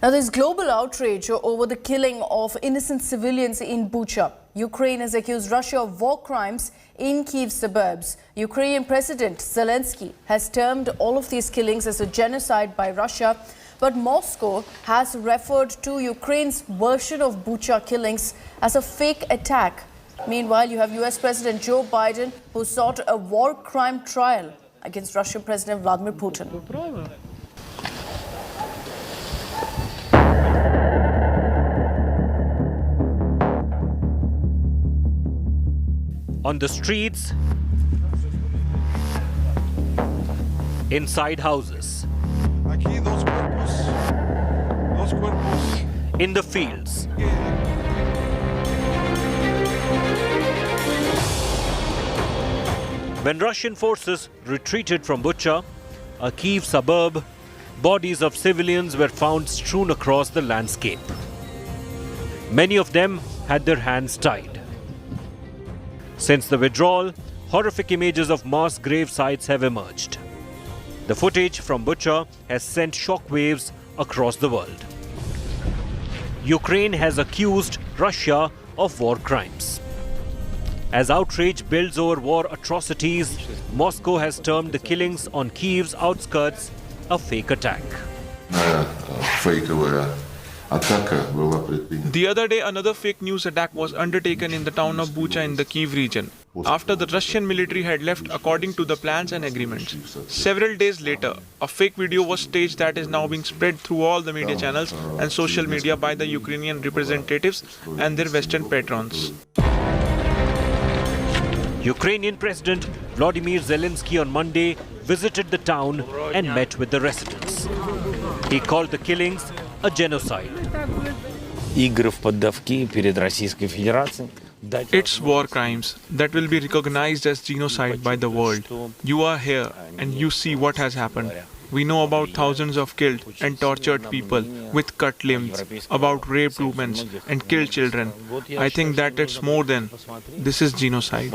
Now, there's global outrage over the killing of innocent civilians in Bucha. Ukraine has accused Russia of war crimes in Kyiv suburbs. Ukrainian President Zelensky has termed all of these killings as a genocide by Russia, but Moscow has referred to Ukraine's version of Bucha killings as a fake attack. Meanwhile, you have US President Joe Biden, who sought a war crime trial against Russian President Vladimir Putin. On the streets, inside houses, in the fields. When Russian forces retreated from Bucha, a Kyiv suburb, bodies of civilians were found strewn across the landscape. Many of them had their hands tied. Since the withdrawal, horrific images of mass grave sites have emerged. The footage from Bucha has sent shockwaves across the world. Ukraine has accused Russia of war crimes. As outrage builds over war atrocities, Moscow has termed the killings on Kyiv's outskirts a fake attack. The other day, another fake news attack was undertaken in the town of Bucha in the Kyiv region, after the Russian military had left according to the plans and agreements. Several days later, a fake video was staged that is now being spread through all the media channels and social media by the Ukrainian representatives and their Western patrons. Ukrainian President Volodymyr Zelensky on Monday visited the town and met with the residents. He called the killings a genocide. It's war crimes that will be recognized as genocide by the world. You are here and you see what has happened. We know about thousands of killed and tortured people with cut limbs, about raped women and killed children. I think that it's more than this is genocide.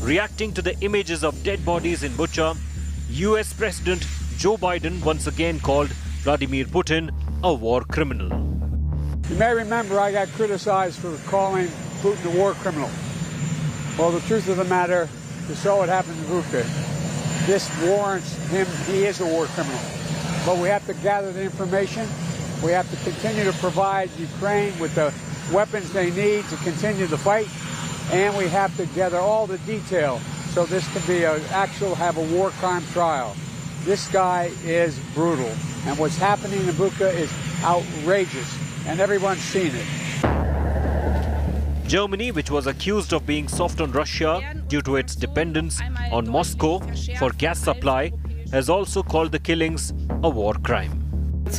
Reacting to the images of dead bodies in Bucha, US President Joe Biden once again called Vladimir Putin a war criminal. You may remember I got criticized for calling Putin a war criminal. Well, the truth of the matter is so what happened to Bucha. This warrants him, he is a war criminal. But we have to gather the information. We have to continue to provide Ukraine with the weapons they need to continue the fight. And we have to gather all the detail so this can be have a war crime trial. This guy is brutal. And what's happening in Bucha is outrageous. And everyone's seen it. Germany, which was accused of being soft on Russia due to its dependence on Moscow for gas supply, has also called the killings a war crime. The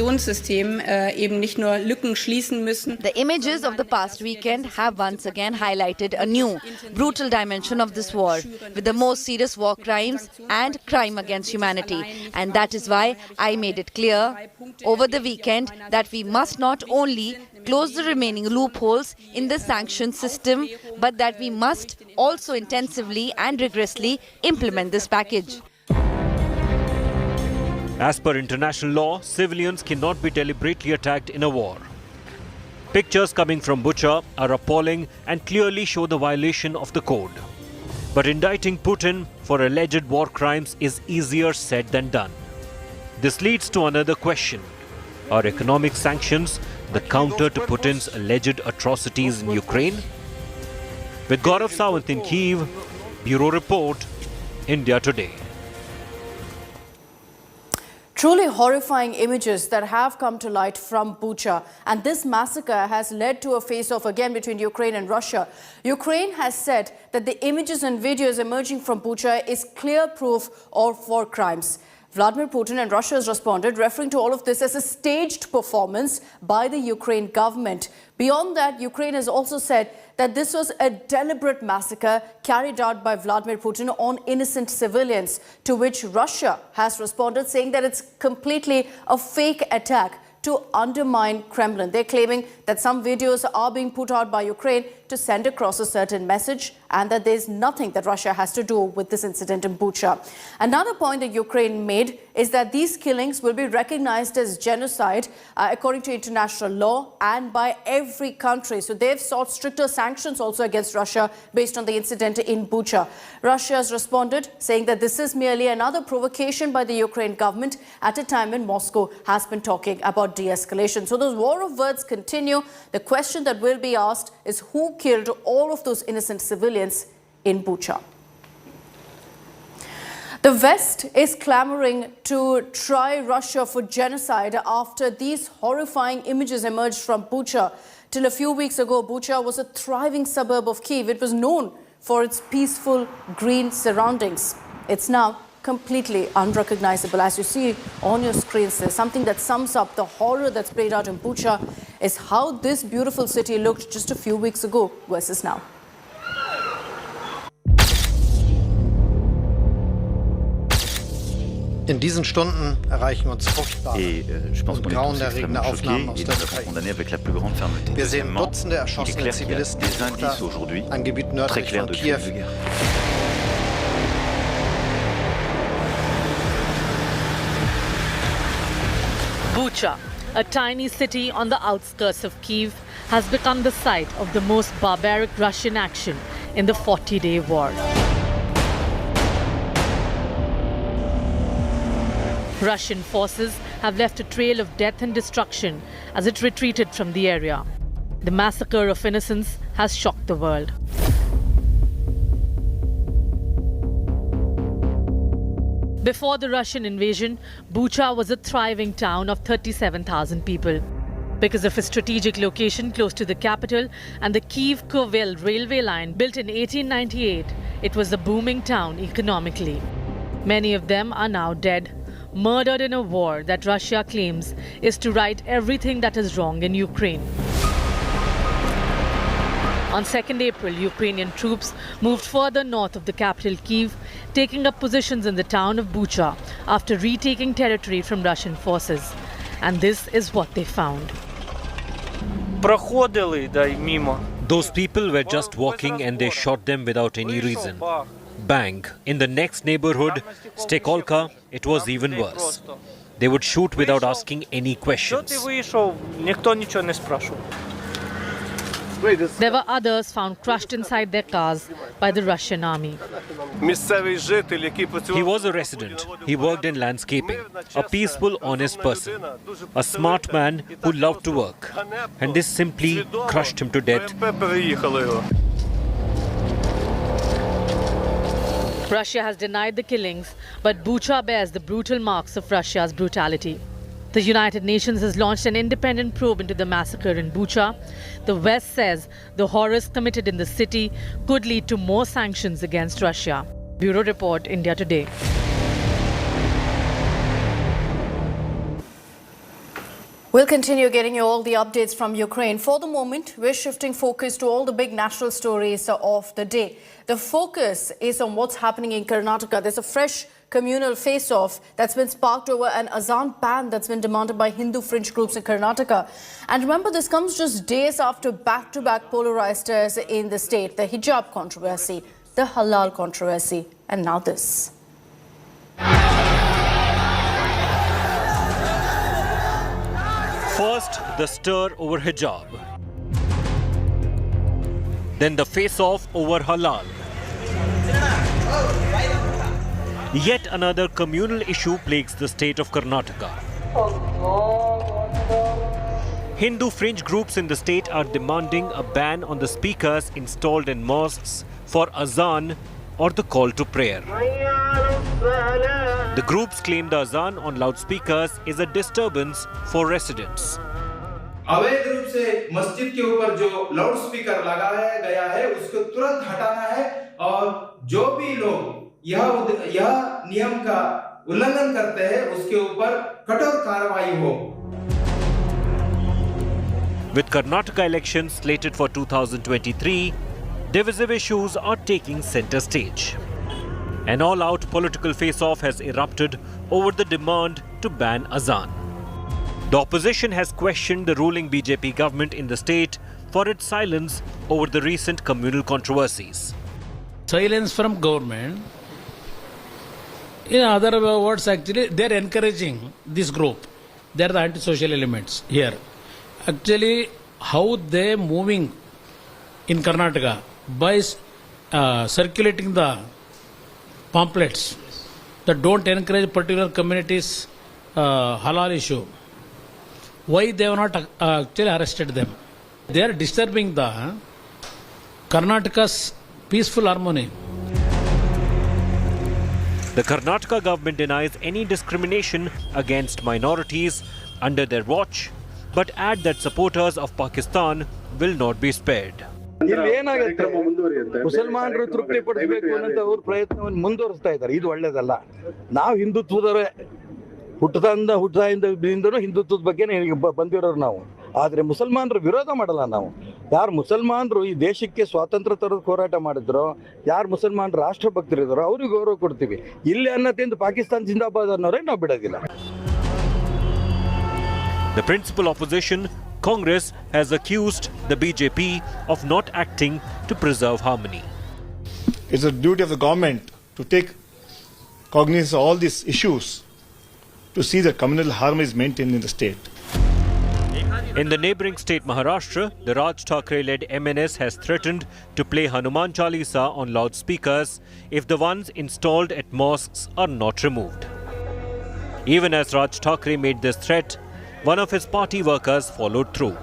images of the past weekend have once again highlighted a new, brutal dimension of this war, with the most serious war crimes and crime against humanity. And that is why I made it clear over the weekend that we must not only close the remaining loopholes in the sanctions system, but that we must also intensively and rigorously implement this package. As per international law, civilians cannot be deliberately attacked in a war. Pictures coming from Bucha are appalling and clearly show the violation of the code. But indicting Putin for alleged war crimes is easier said than done. This leads to another question. Are economic sanctions the counter to Putin's alleged atrocities in Ukraine? With Gaurav Sawant in Kyiv, Bureau Report, India Today. Truly horrifying images that have come to light from Bucha. And this massacre has led to a face-off again between Ukraine and Russia. Ukraine has said that the images and videos emerging from Bucha is clear proof of war crimes. Vladimir Putin and Russia has responded, referring to all of this as a staged performance by the Ukraine government. Beyond that, Ukraine has also said that this was a deliberate massacre carried out by Vladimir Putin on innocent civilians, to which Russia has responded, saying that it's completely a fake attack to undermine Kremlin. They're claiming that that some videos are being put out by Ukraine to send across a certain message and that there's nothing that Russia has to do with this incident in Bucha. Another point that Ukraine made is that these killings will be recognized as genocide according to international law and by every country. So they've sought stricter sanctions also against Russia based on the incident in Bucha. Russia has responded saying that this is merely another provocation by the Ukraine government at a time when Moscow has been talking about de-escalation. So those war of words continue. The question that will be asked is who killed all of those innocent civilians in Bucha? The West is clamoring to try Russia for genocide after these horrifying images emerged from Bucha. Till a few weeks ago, Bucha was a thriving suburb of Kyiv. It was known for its peaceful green surroundings. It's now completely unrecognizable. As you see on your screens, there's something that sums up the horror that's played out in Bucha is how this beautiful city looked just a few weeks ago versus now. In diesen Stunden erreichen uns furchtbare und grauenerregende Aufnahmen aus der Ukraine. Wir sehen Dutzende erschossene Zivilisten in Bucha, ein Gebiet nördlich von Kiew. Bucha, a tiny city on the outskirts of Kyiv, has become the site of the most barbaric Russian action in the 40-day war. Russian forces have left a trail of death and destruction as it retreated from the area. The massacre of innocents has shocked the world. Before the Russian invasion, Bucha was a thriving town of 37,000 people. Because of its strategic location close to the capital and the Kyiv-Kovel railway line built in 1898, it was a booming town economically. Many of them are now dead, murdered in a war that Russia claims is to right everything that is wrong in Ukraine. On 2nd April, Ukrainian troops moved further north of the capital Kyiv, taking up positions in the town of Bucha after retaking territory from Russian forces. And this is what they found. Those people were just walking and they shot them without any reason. Bang. In the next neighborhood, Stekolka, it was even worse. They would shoot without asking any questions. There were others found crushed inside their cars by the Russian army. He was a resident. He worked in landscaping. A peaceful, honest person. A smart man who loved to work. And this simply crushed him to death. Russia has denied the killings, but Bucha bears the brutal marks of Russia's brutality. The United Nations has launched an independent probe into the massacre in Bucha. The West says the horrors committed in the city could lead to more sanctions against Russia. Bureau Report, India Today. We'll continue getting you all the updates from Ukraine. For the moment, we're shifting focus to all the big national stories of the day. The focus is on what's happening in Karnataka. There's a fresh communal face-off that's been sparked over an Azaan ban that's been demanded by Hindu fringe groups in Karnataka. And remember, this comes just days after back-to-back polarized tears in the state. The hijab controversy, the halal controversy, and now this. First, the stir over hijab. Then the face-off over halal. Yet another communal issue plagues the state of Karnataka. Hindu fringe groups in the state are demanding a ban on the speakers installed in mosques for Azaan or the call to prayer. The groups claim the Azaan on loudspeakers is a disturbance for residents. अवैध रूप से मस्जिद के ऊपर जो loud speaker लगाया गया है उसको तुरंत हटाना है और जो भी लोग यह नियम का उल्लंघन करते हैं उसके ऊपर कठोर कार्रवाई हो. With Karnataka elections slated for 2023, divisive issues are taking center stage. An all-out political face-off has erupted over the demand to ban Azaan. The opposition has questioned the ruling BJP government in the state for its silence over the recent communal controversies. Silence from government. In other words, actually, they are encouraging this group. They are the antisocial elements here. Actually, how they moving in Karnataka by circulating the pamphlets that don't encourage particular communities halal issue. Why they have not actually arrested them? They are disturbing the Karnataka's peaceful harmony. The Karnataka government denies any discrimination against minorities under their watch, but add that supporters of Pakistan will not be spared. ಇಲ್ಲಿ ಏನಾಗುತ್ತೆ ಮುಸಲ್ಮಾನರು ತೃಪ್ತಿ ಪಡಿಸಬೇಕು ಅನ್ನೋ ಅವ್ರ ಪ್ರಯತ್ನವನ್ನು ಮುಂದುವರಿಸ್ತಾ ಇದ್ದಾರೆ. ಇದು ಒಳ್ಳೇದಲ್ಲ. ನಾವು ಹಿಂದುತ್ವದವರೇ ಹುಟ್ಟದಾಗಿಂದನೂ ಹಿಂದುತ್ವದ ಬಗ್ಗೆ ಬಂದಿರೋರು ನಾವು. ಆದ್ರೆ ಮುಸಲ್ಮಾನರು ವಿರೋಧ ಮಾಡಲ್ಲ ನಾವು. ಯಾರು ಮುಸಲ್ಮಾನರು ಈ ದೇಶಕ್ಕೆ ಸ್ವಾತಂತ್ರ್ಯ ತರದ ಹೋರಾಟ ಮಾಡಿದ್ರು, ಯಾರು ಮುಸಲ್ಮಾನರು ರಾಷ್ಟ್ರಭಕ್ತರಿದ್ರು ಅವ್ರಿಗೆ ಗೌರವ ಕೊಡ್ತೀವಿ. ಇಲ್ಲಿ ಅನ್ನತಿಂದ ಪಾಕಿಸ್ತಾನ ಜಿಂದಾಬಾದ್ ಅನ್ನೋರೇ ನಾವು ಬಿಡೋದಿಲ್ಲ. The principal opposition, Congress, has accused the BJP of not acting to preserve harmony. It's the duty of the government to take cognizance of all these issues to see that communal harmony is maintained in the state. In the neighbouring state Maharashtra, the Raj Thackeray-led MNS has threatened to play Hanuman Chalisa on loudspeakers if the ones installed at mosques are not removed. Even as Raj Thackeray made this threat, one of his party workers followed through.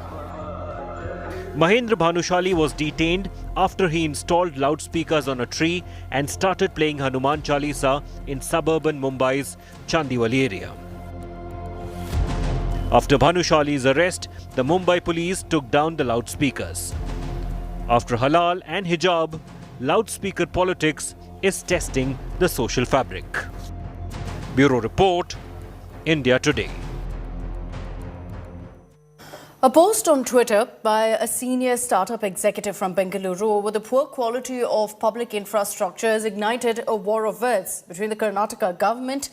Mahendra Bhanushali was detained after he installed loudspeakers on a tree and started playing Hanuman Chalisa in suburban Mumbai's Chandiwali area. After Bhanushali's arrest, the Mumbai police took down the loudspeakers. After halal and hijab, loudspeaker politics is testing the social fabric. Bureau Report, India Today. A post on Twitter by a senior startup executive from Bengaluru with the poor quality of public infrastructure has ignited a war of words between the Karnataka government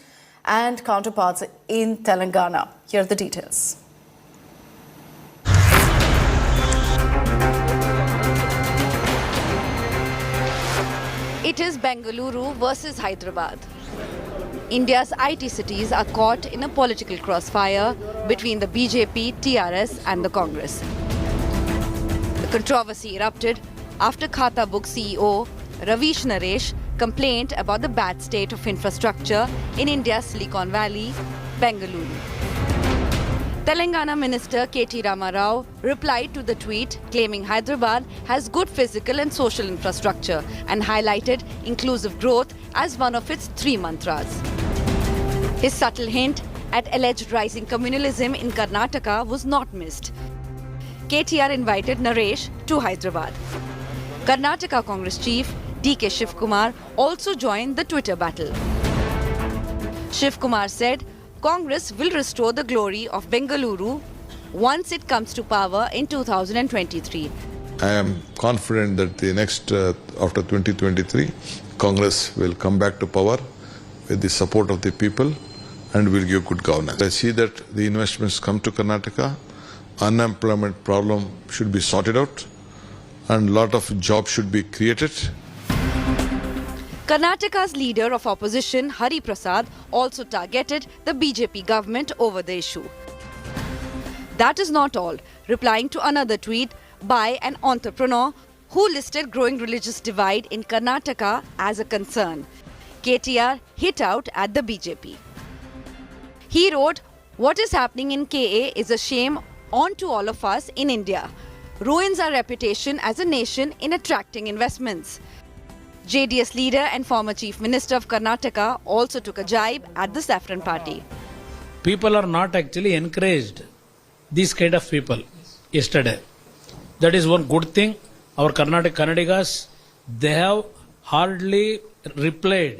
and counterparts in Telangana. Here are the details. It is Bengaluru versus Hyderabad. India's IT cities are caught in a political crossfire between the BJP, TRS and the Congress. The controversy erupted after Khata Book CEO Ravish Naresh complained about the bad state of infrastructure in India's Silicon Valley, Bengaluru. Telangana Minister K.T. Rama Rao replied to the tweet claiming Hyderabad has good physical and social infrastructure and highlighted inclusive growth as one of its 3 mantras. His subtle hint at alleged rising communalism in Karnataka was not missed. KTR invited Naresh to Hyderabad. Karnataka Congress chief D.K. Shivkumar also joined the Twitter battle. Shivkumar said Congress will restore the glory of Bengaluru once it comes to power in 2023. I am confident that the next, after 2023, Congress will come back to power with the support of the people and will give good governance. I see that the investments come to Karnataka, unemployment problem should be sorted out and a lot of jobs should be created. Karnataka's leader of opposition, Hari Prasad, also targeted the BJP government over the issue. That is not all. Replying to another tweet by an entrepreneur who listed growing religious divide in Karnataka as a concern, KTR hit out at the BJP. He wrote, "What is happening in KA is a shame on to all of us in India. Ruins our reputation as a nation in attracting investments." JDS leader and former Chief Minister of Karnataka also took a jibe at the Saffron Party. People are not actually encouraged, these kind of people, yesterday. That is one good thing. Our Kannadigas, they have hardly replied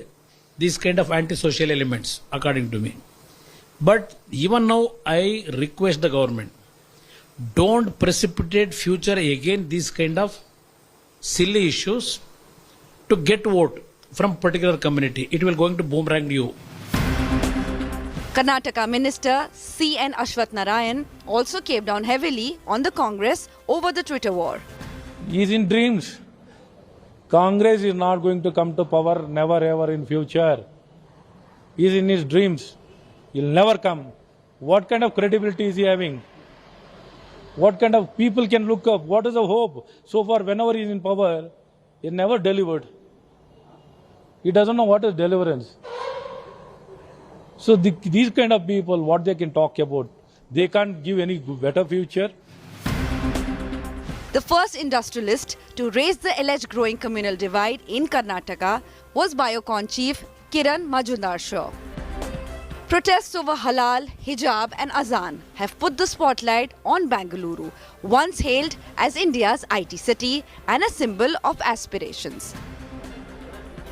these kind of antisocial elements, according to me. But even now, I request the government, don't precipitate future again these kind of silly issues to get vote from particular community. It will going to boomerang you. Karnataka Minister C.N. Ashwath Narayan also came down heavily on the Congress over the Twitter war. He is in dreams. Congress is not going to come to power, never ever in future. He is in his dreams. He will never come. What kind of credibility is he having? What kind of people can look up? What is the hope? So far, whenever he is in power, he never delivered. He doesn't know what is deliverance. So these kind of people, what they can talk about, they can't give any better future. The first industrialist to raise the alleged growing communal divide in Karnataka was Biocon chief Kiran Majumdar-Shaw. Protests over halal, hijab and Azaan have put the spotlight on Bengaluru, once hailed as India's IT city and a symbol of aspirations.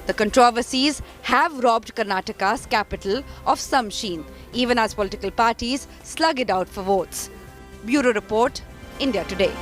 The controversies have robbed Karnataka's capital of some sheen, even as political parties slug it out for votes. Bureau Report, India Today.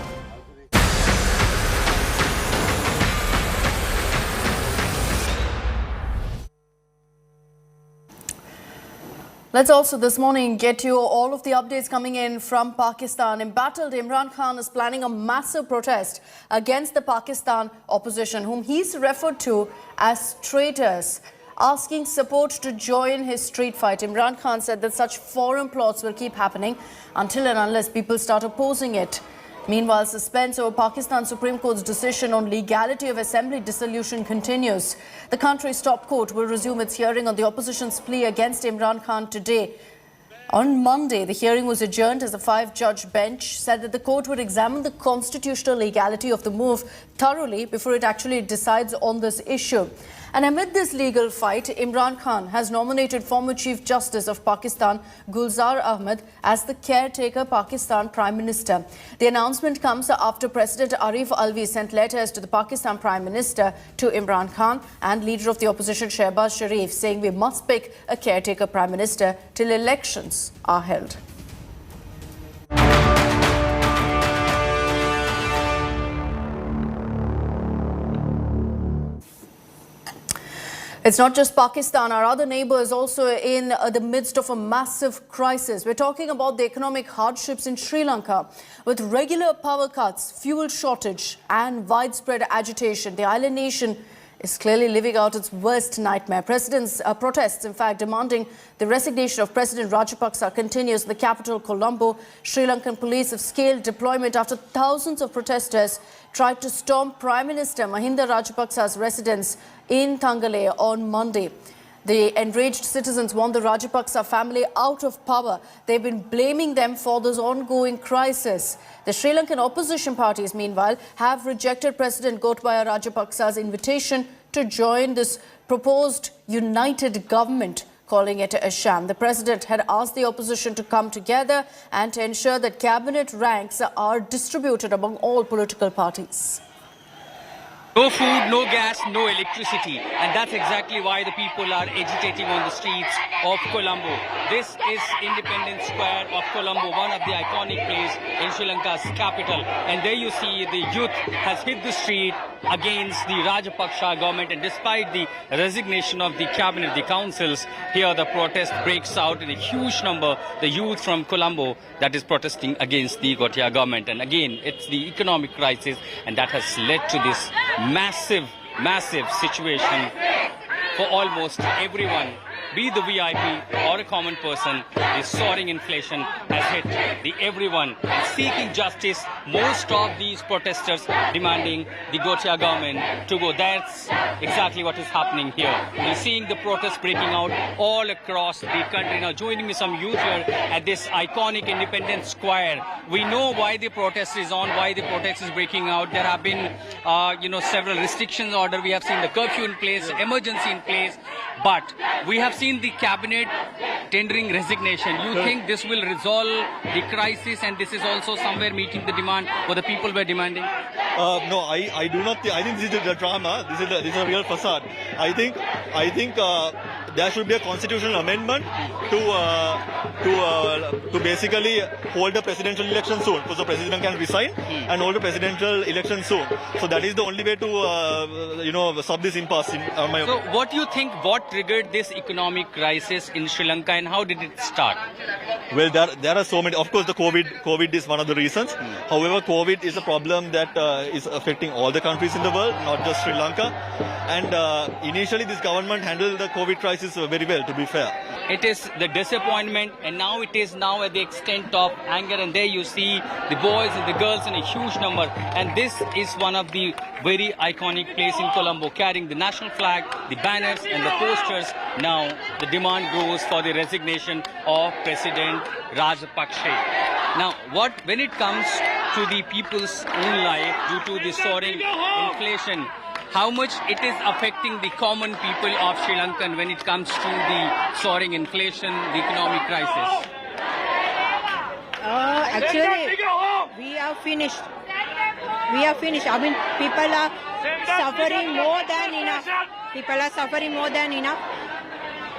Let's also this morning get you all of the updates coming in from Pakistan. Embattled Imran Khan is planning a massive protest against the Pakistan opposition, whom he's referred to as traitors, asking support to join his street fight. Imran Khan said that such foreign plots will keep happening until and unless people start opposing it. Meanwhile, suspense over Pakistan Supreme Court's decision on legality of assembly dissolution continues. The country's top court will resume its hearing on the opposition's plea against Imran Khan today. On Monday, the hearing was adjourned as a 5-judge bench said that the court would examine the constitutional legality of the move thoroughly before it actually decides on this issue. And amid this legal fight, Imran Khan has nominated former Chief Justice of Pakistan, Gulzar Ahmed, as the caretaker Pakistan Prime Minister. The announcement comes after President Arif Alvi sent letters to the Pakistan Prime Minister to Imran Khan and leader of the opposition Shehbaz Sharif, saying we must pick a caretaker Prime Minister till elections are held. It's not just Pakistan. Our other neighbors also in the midst of a massive crisis. We're talking about the economic hardships in Sri Lanka. With regular power cuts, fuel shortage and widespread agitation, the island nation is clearly living out its worst nightmare. Protests, in fact, demanding the resignation of President Rajapaksa continues in the capital, Colombo. Sri Lankan police have scaled deployment after thousands of protesters tried to storm Prime Minister Mahinda Rajapaksa's residence in Tangale on Monday. The enraged citizens want the Rajapaksa family out of power. They've been blaming them for this ongoing crisis. The Sri Lankan opposition parties, meanwhile, have rejected President Gotabaya Rajapaksa's invitation to join this proposed united government, calling it a sham. The president had asked the opposition to come together and to ensure that cabinet ranks are distributed among all political parties. No food, no gas, no electricity. And that's exactly why the people are agitating on the streets of Colombo. This is Independence Square of Colombo, one of the iconic places in Sri Lanka's capital. And there you see the youth has hit the street against the Rajapaksa government. And despite the resignation of the cabinet, the councils, here the protest breaks out in a huge number. The youth from Colombo that is protesting against the Gotabaya government. And again, it's the economic crisis, and that has led to this massive situation for almost everyone, be the VIP or a common person. The soaring inflation has hit the everyone. Seeking justice, most of these protesters demanding the Gotabaya government to go. That's exactly what is happening here. We're seeing the protests breaking out all across the country. Now joining me some youth here at this iconic Independence Square. We know why the protest is on, why the protest is breaking out. There have been several restrictions order. We have seen the curfew in place, emergency in place, but we have seen the cabinet tendering resignation. You think this will resolve the crisis, and this is also somewhere meeting the demand what the people were demanding? No, I do not think. I think this is a drama. This is a real facade. I think there should be a constitutional amendment to basically hold the presidential election soon, because the president can resign and hold the presidential election soon. So that is the only way to stop this impasse. So what do you think, what triggered this economic crisis in Sri Lanka and how did it start? Well, there are so many. Of course, the COVID is one of the reasons. However, COVID is a problem that is affecting all the countries in the world, not just Sri Lanka. And initially, this government handled the COVID crisis very well, to be fair. It is the disappointment, and now it is now at the extent of anger. And there you see the boys and the girls in a huge number. And this is one of the very iconic place in Colombo, carrying the national flag, the banners and the posters. Now the demand grows for the resignation of President Rajapaksa. Now, when it comes to the people's own life due to the soaring inflation, how much it is affecting the common people of Sri Lanka when it comes to the soaring inflation, the economic crisis? Actually, we are finished. We are finished. I mean, people are suffering more than enough. People are suffering more than enough.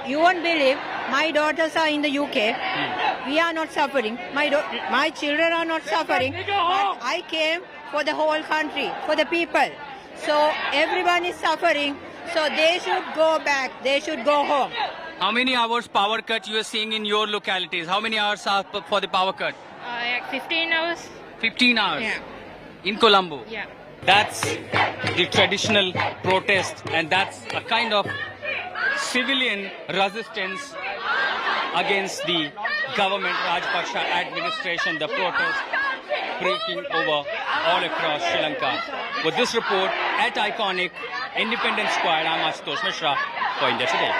You won't believe, my daughters are in the UK. We are not suffering. My children are not suffering. But I came for the whole country, for the people. So everyone is suffering. So they should go back. They should go home. How many hours power cut you are seeing in your localities? How many hours are for the power cut? 15 hours. 15 hours? Yeah. In Colombo? Yeah. That's the traditional protest, and that's a kind of civilian resistance against the government, Rajapaksa administration, the protest breaking over all across Sri Lanka. With this report at iconic Independence Square, I'm Ashutosh Mishra for India Today.